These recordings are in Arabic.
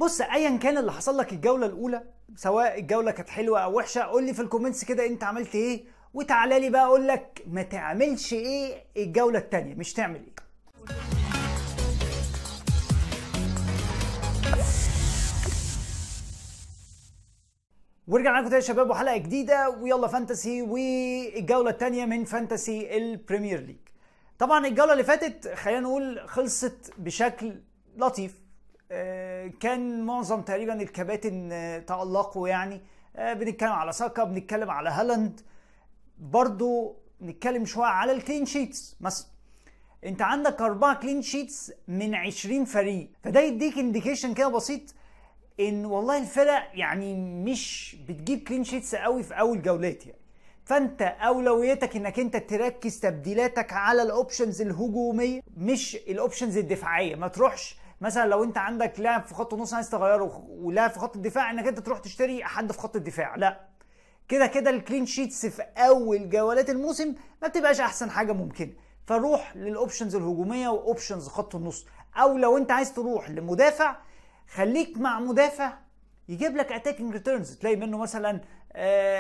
بص، ايا كان اللي حصل لك الجوله الاولى، سواء الجوله كانت حلوه او وحشه، قول لي في الكومنتس كده انت عملت ايه، وتعالى لي بقى اقول لك ما تعملش ايه الجوله الثانيه، مش تعمل ايه. ورجعنا لكم تاني يا شباب وحلقه جديده ويلا فانتسي، والجوله الثانيه من فانتسي البريمير ليج. طبعا الجوله اللي فاتت خلينا نقول خلصت بشكل لطيف. كان معظم تقريبا الكباتن تألقوا يعني. بنتكلم على ساكا، بنتكلم على هالاند، برضو نتكلم شويه على الكلين شيتس. مثلا انت عندك 4 كلين شيتس من 20 فريق، فده يديك انديكيشن كده بسيط ان والله الفرق يعني مش بتجيب كلين شيتس قوي في اول جولات يعني. فانت اولويتك انك انت تركز تبديلاتك على الاوبشنز الهجوميه مش الاوبشنز الدفاعيه. ما تروحش مثلا لو انت عندك لاعب في خط النص عايز تغيره ولاعب في خط الدفاع انك انت تروح تشتري حد في خط الدفاع، لا. كده كده الكلين شيتس في اول جولات الموسم ما بتبقاش احسن حاجه ممكنه، فروح للاوبشنز الهجوميه واوبشنز خط النص. او لو انت عايز تروح لمدافع خليك مع مدافع يجيب لك اتاكينج ريتيرنز، تلاقي منه مثلا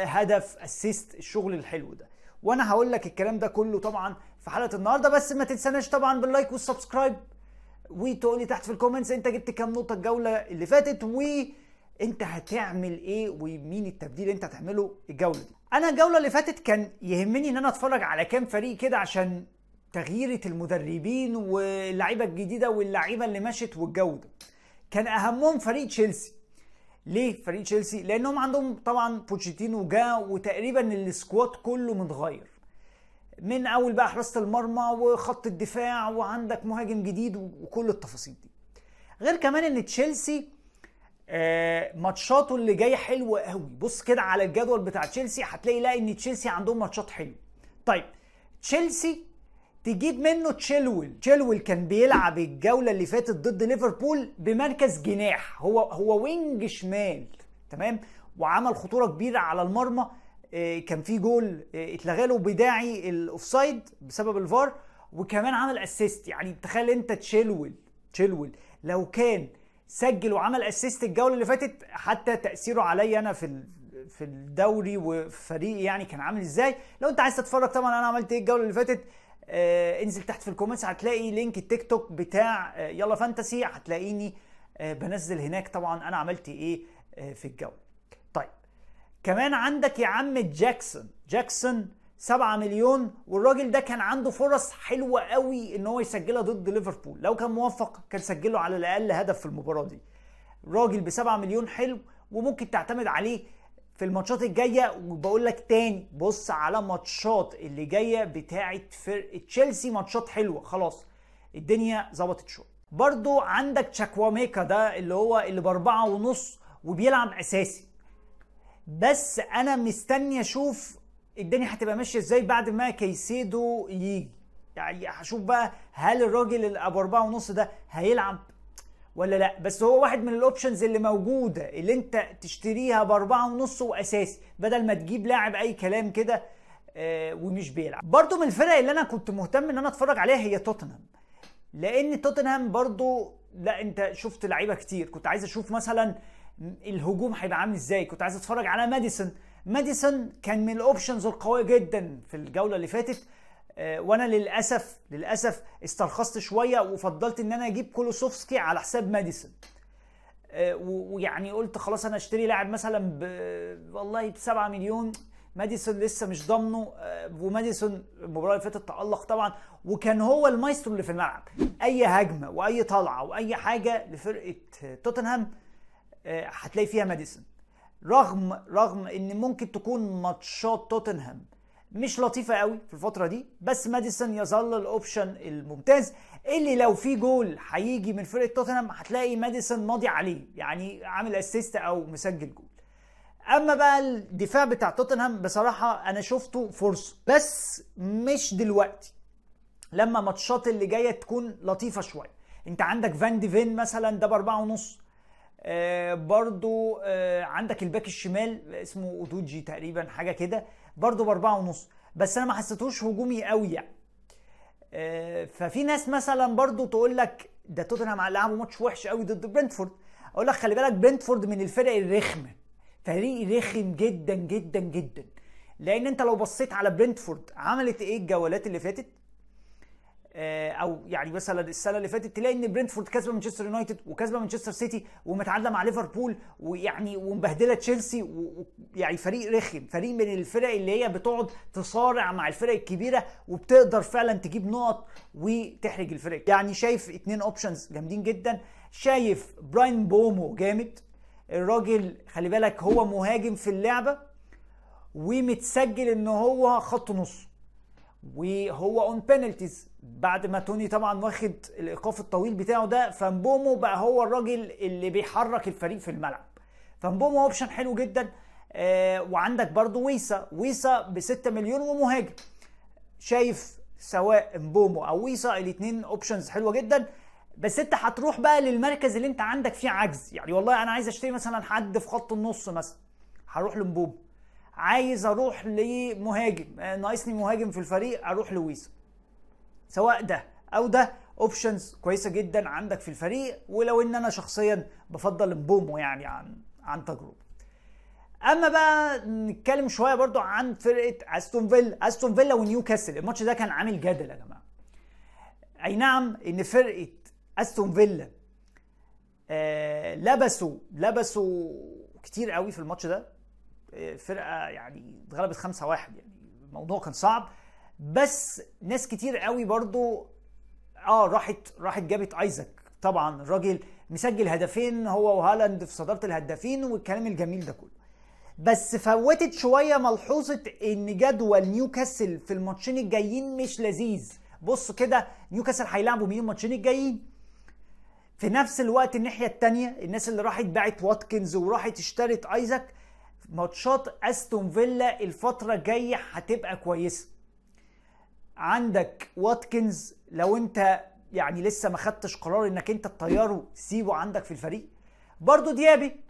هدف، اسيست، الشغل الحلو ده. وانا هقول لك الكلام ده كله طبعا في حلقه النهارده، بس ما تنساناش طبعا باللايك والسبسكرايب، وتقولي تحت في الكومنتس انت جبت كام نقطه الجوله اللي فاتت، وانت هتعمل ايه ومين التبديل اللي انت هتعمله الجوله دي. انا الجوله اللي فاتت كان يهمني ان انا اتفرج على كام فريق كده عشان تغيير المدربين واللعيبه الجديده واللعيبه اللي مشت والجو ده. كان اهمهم فريق تشيلسي. ليه فريق تشيلسي؟ لانهم عندهم طبعا بوتشيتينو جا وتقريبا السكواد كله متغير، من اول بقى حراسه المرمى وخط الدفاع وعندك مهاجم جديد وكل التفاصيل دي. غير كمان ان تشيلسي ماتشاته اللي جايه حلوه قوي. بص كده على الجدول بتاع تشيلسي هتلاقي ان تشيلسي عندهم ماتشات حلوه. طيب تشيلسي تجيب منه تشيلويل كان بيلعب الجوله اللي فاتت ضد ليفربول بمركز جناح، هو وينج شمال، تمام، وعمل خطوره كبيره على المرمى. كان في جول اتلغى له بداعي الاوفسايد بسبب الفار، وكمان عمل اسيست. يعني تخيل انت تشيلويل لو كان سجل وعمل اسيست الجوله اللي فاتت، حتى تاثيره عليا انا في الدوري وفريقي يعني كان عامل ازاي. لو انت عايز تتفرج طبعا انا عملت ايه الجوله اللي فاتت، انزل تحت في الكومنتس هتلاقي لينك التيك توك بتاع يلا فانتسي، هتلاقيني بنزل هناك طبعا انا عملت ايه في الجوله. طيب كمان عندك يا عم جاكسون 7 مليون، والراجل ده كان عنده فرص حلوه قوي ان هو يسجلها ضد ليفربول. لو كان موفق كان سجله على الاقل هدف في المباراه دي. راجل ب7 مليون حلو وممكن تعتمد عليه في الماتشات الجايه. وبقول لك تاني بص على ماتشات اللي جايه بتاعه فرقه تشيلسي، ماتشات حلوه خلاص الدنيا ظبطت شويه. برضو عندك تشاكواميكا ده اللي ب4.5 وبيلعب اساسي، بس انا مستني اشوف الدنيا هتبقى ماشيه ازاي بعد ما كايسيدو يجي. يعني هشوف بقى هل الراجل اللي ب4.5 ده هيلعب ولا لا. بس هو واحد من الاوبشنز اللي موجوده اللي انت تشتريها ب4.5 واساسي، بدل ما تجيب لاعب اي كلام كده ومش بيلعب. برضو من الفرق اللي انا كنت مهتم ان انا اتفرج عليها هي توتنهام، لان توتنهام برضو لا انت شفت لعيبه كتير. كنت عايز اشوف مثلا الهجوم هيبقى عامل ازاي، كنت عايز اتفرج على ماديسون كان من الاوبشنز القويه جدا في الجوله اللي فاتت. وانا للاسف استرخصت شويه وفضلت ان انا اجيب كولوسوفسكي على حساب ماديسون. ويعني قلت خلاص انا اشتري لاعب مثلا والله ب7 مليون، ماديسون لسه مش ضامنه. وماديسون المباراه اللي فاتت تألق طبعا، وكان هو المايسترو اللي في الملعب. اي هجمه واي طلعه واي حاجه لفرقه توتنهام هتلاقي فيها ماديسون. رغم ان ممكن تكون ماتشات توتنهام مش لطيفه قوي في الفتره دي، بس ماديسون يظل الاوبشن الممتاز اللي لو في جول هيجي من فرقه توتنهام هتلاقي ماديسون ماضي عليه، يعني عامل اسيست او مسجل جول. اما بقى الدفاع بتاع توتنهام بصراحه انا شفته فرصه، بس مش دلوقتي، لما ماتشات اللي جايه تكون لطيفه شويه. انت عندك فان دي فين مثلا ده ب4.5. برضو عندك الباك الشمال اسمه اودوجي تقريبا حاجه كده برضو ب4.5، بس انا ما حسيتوش هجومي قوي يعني. ففي ناس مثلا برضو تقول لك ده توتنهام لعبوا ماتش وحش قوي ضد برنتفورد. اقول لك خلي بالك برنتفورد من الفرق الرخمه، فريق رخم جدا جدا جدا. لان انت لو بصيت على برنتفورد عملت ايه الجولات اللي فاتت، او يعني مثلا السنه اللي فاتت، تلاقي ان برنتفورد كسبه مانشستر يونايتد وكسبه مانشستر سيتي ومتعادله مع ليفربول ويعني ومبهدله تشيلسي، ويعني فريق رخم، فريق من الفرق اللي هي بتقعد تصارع مع الفرق الكبيره وبتقدر فعلا تجيب نقط وتحرج الفرق. يعني شايف 2 اوبشنز جامدين جدا. شايف براين بومو جامد، الراجل خلي بالك هو مهاجم في اللعبه ومتسجل ان هو خط نص، وهو اون بينالتيز بعد ما توني طبعا واخد الايقاف الطويل بتاعه ده. فمبومو بقى هو الراجل اللي بيحرك الفريق في الملعب، فمبومو اوبشن حلو جدا. وعندك برضو ويسا ب6 مليون ومهاجم. شايف سواء مبومو او ويسا الاثنين اوبشنز حلوه جدا، بس انت هتروح بقى للمركز اللي انت عندك فيه عجز. يعني والله انا عايز اشتري مثلا حد في خط النص مثلا، هروح لمبومو. عايز اروح لمهاجم، ناقصني مهاجم في الفريق، اروح لويسا. سواء ده او ده اوبشنز كويسه جدا عندك في الفريق، ولو ان انا شخصيا بفضل مبومو يعني عن تجربه. اما بقى نتكلم شويه برضو عن فرقه استون فيلا ونيوكاسل. الماتش ده كان عامل جدل يا جماعه. اي نعم ان فرقه استون فيلا لبسوا كتير قوي في الماتش ده، فرقه يعني اتغلبت 5-1، يعني الموضوع كان صعب، بس ناس كتير قوي برضو راحت جابت ايزاك. طبعا الراجل مسجل هدفين هو وهالاند في صداره الهدافين والكلام الجميل ده كله، بس فوتت شويه ملحوظه ان جدول نيوكاسل في الماتشين الجايين مش لذيذ. بص كده، نيوكاسل هيلعبوا مين الماتشين الجايين؟ في نفس الوقت الناحيه الثانيه الناس اللي راحت باعت واتكنز وراحت اشترت ايزاك، ماتشات استون فيلا الفتره الجايه هتبقى كويسه. عندك واتكنز، لو انت يعني لسه ما خدتش قرار انك انت تطيره سيبه عندك في الفريق. برضو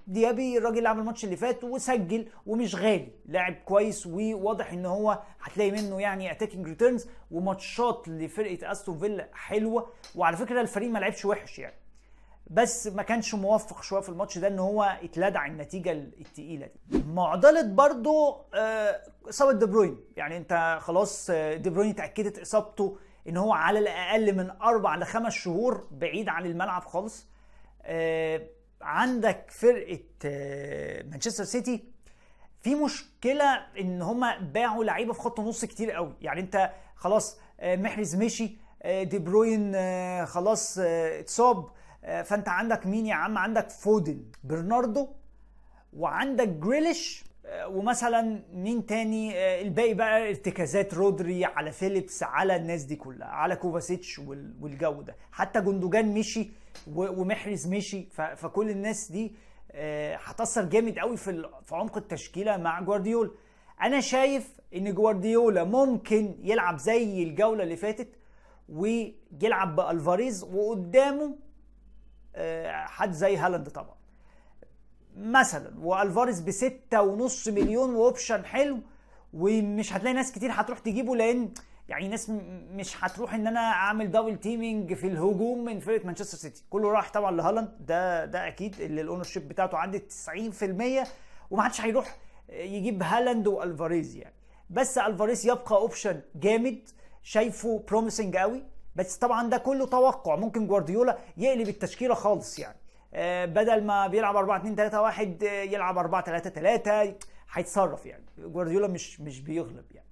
ديابي الراجل اللي عمل الماتش اللي فات وسجل ومش غالي، لاعب كويس وواضح ان هو هتلاقي منه يعني اتاكينج ريتيرنز. وماتشات لفرقه استون فيلا حلوه، وعلى فكره الفريق ما لعبش وحش يعني، بس ما كانش موفق شويه في الماتش ده ان هو اتلدع النتيجه التقيله دي. معضله برضو اصابه دي بروين. يعني انت خلاص دي بروين اتاكدت اصابته ان هو على الاقل من 4 ل5 شهور بعيد عن الملعب خالص. عندك فرقه مانشستر سيتي في مشكله ان هم باعوا لعيبه في خط النص كتير قوي. يعني انت خلاص محرز مشي، دي بروين خلاص اتصاب، فانت عندك مين يا عم؟ عندك فودن، برناردو، وعندك جريليش، ومثلا مين تاني؟ الباقي بقى ارتكازات رودري على فيليبس على الناس دي كلها على كوفاسيتش والجو ده. حتى جندوجان مشي ومحرز مشي، فكل الناس دي هتأثر جامد قوي في عمق التشكيله مع جوارديولا. انا شايف ان جوارديولا ممكن يلعب زي الجوله اللي فاتت ويلعب بالفاريز وقدامه حد زي هالاند طبعا مثلا، والفاريز ب6.5 مليون واوبشن حلو، ومش هتلاقي ناس كتير هتروح تجيبه، لان يعني ناس مش هتروح ان انا اعمل دبل تيمينج في الهجوم من فرقه مانشستر سيتي. كله راح طبعا لهالاند، ده اكيد اللي الاونر شيب بتاعته عدت 90%، ومحدش هيروح يجيب هالاند والفاريز يعني. بس الفاريز يبقى اوبشن جامد، شايفه بروميسنج قوي، بس طبعا ده كله توقع. ممكن جوارديولا يقلب التشكيله خالص يعني، بدل ما بيلعب 4-2-3-1 يلعب 4-3-3، هيتصرف يعني. جوارديولا مش بيغلب يعني.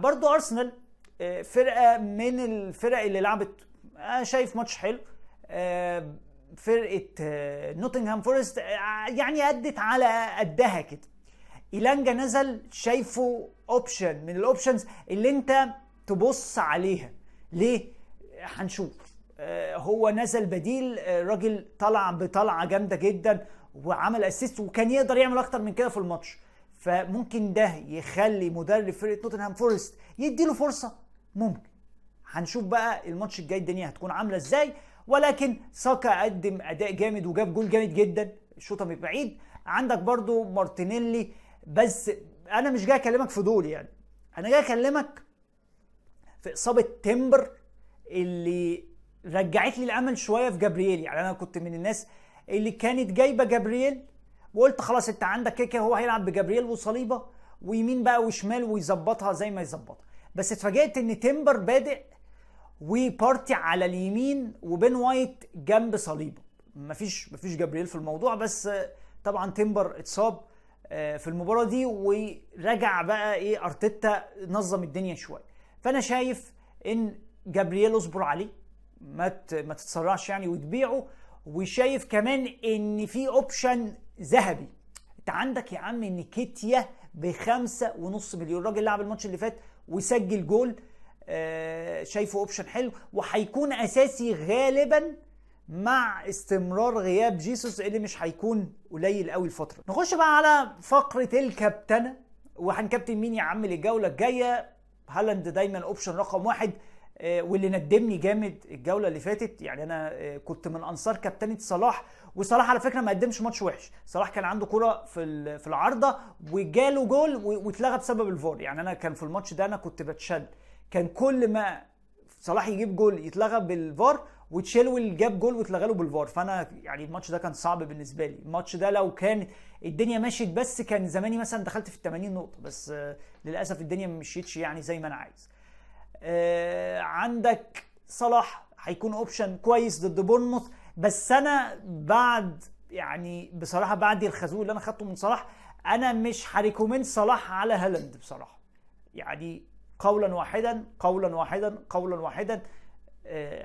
برضو ارسنال فرقه من الفرق اللي لعبت شايف ماتش حلو. فرقه نوتنغهام فورست يعني ادت على قدها كده. إيلانجا نزل، شايفه اوبشن من الاوبشنز اللي انت تبص عليها. ليه؟ هنشوف. هو نزل بديل، راجل طلع بطلعه جامده جدا وعمل اسيست، وكان يقدر يعمل اكتر من كده في الماتش. فممكن ده يخلي مدرب فرقه نوتنغهام فورست يديله فرصه، ممكن. هنشوف بقى الماتش الجاي الدنيا هتكون عامله ازاي. ولكن ساكا قدم اداء جامد وجاب جول جامد جدا، الشوطه من بعيد. عندك برضو مارتينيلي، بس انا مش جاي اكلمك في دول يعني، انا جاي اكلمك في اصابه تيمبر اللي رجعت لي الامل شويه في جابرييل. يعني انا كنت من الناس اللي كانت جايبه جابرييل، وقلت خلاص انت عندك كيكه، هو هيلعب بجابرييل وصليبه ويمين بقى وشمال ويظبطها زي ما يظبطها. بس اتفاجئت ان تيمبر بادئ وبارتي على اليمين وبين وايت جنب صليبه. مفيش جابرييل في الموضوع، بس طبعا تيمبر اتصاب في المباراه دي، ورجع بقى ايه ارتيتا نظم الدنيا شويه. فانا شايف ان جابرييل اصبر عليه، ما تتسرعش يعني وتبيعه. وشايف كمان ان في اوبشن ذهبي، انت عندك يا عم نيكيتيا ب5.5 مليون، راجل لعب الماتش اللي فات وسجل جول، شايفه اوبشن حلو وهيكون اساسي غالبا مع استمرار غياب جيسوس اللي مش هيكون قليل قوي الفتره. نخش بقى على فقره الكابتنه، وهنكابتن مين يا عم للجوله الجايه؟ هالاند دايما اوبشن رقم 1، واللي ندمني جامد الجوله اللي فاتت. يعني انا كنت من انصار كابتنه صلاح، وصلاح على فكره ما قدمش ماتش وحش. صلاح كان عنده كره في العارضه وجاله جول واتلغى بسبب الفار. يعني انا كان في الماتش ده انا كنت بتشل، كان كل ما صلاح يجيب جول يتلغى بالفار، وتشيلويل جاب جول واتلغى له بالفار. فانا يعني الماتش ده كان صعب بالنسبه لي. الماتش ده لو كان الدنيا مشيت بس كان زماني مثلا دخلت في ال80 نقطه، بس للاسف الدنيا ما مشيتش يعني زي ما انا عايز. عندك صلاح هيكون اوبشن كويس ضد بورنموث، بس انا بعد يعني بصراحه بعد الخازوق اللي انا خدته من صلاح انا مش هريكومند صلاح على هالاند بصراحه. يعني قولا واحدا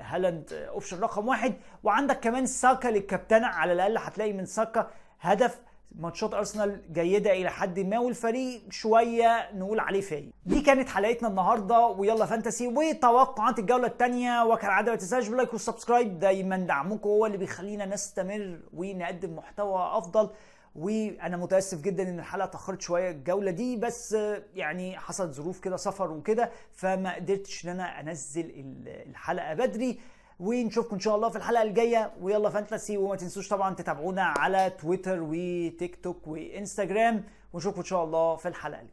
هالاند اوبشن رقم 1. وعندك كمان ساكا للكابتنه، على الاقل هتلاقي من ساكا هدف. ماتشات ارسنال جيده الى حد ما، والفريق شويه نقول عليه فايق. دي كانت حلقتنا النهارده، ويلا فانتسي وتوقعات الجوله الثانيه. وكالعاده ما تنساش باللايك والسبسكرايب، دايما دعمكم هو اللي بيخلينا نستمر ونقدم محتوى افضل. وانا متاسف جدا ان الحلقه اتاخرت شويه الجوله دي، بس يعني حصلت ظروف كده سفر وكده، فما قدرتش ان انا انزل الحلقه بدري. ونشوفكم ان شاء الله في الحلقه الجايه، ويلا فانتسي. وما تنسوش طبعا تتابعونا على تويتر وتيك توك وانستجرام، ونشوفكم ان شاء الله في الحلقه الجايه.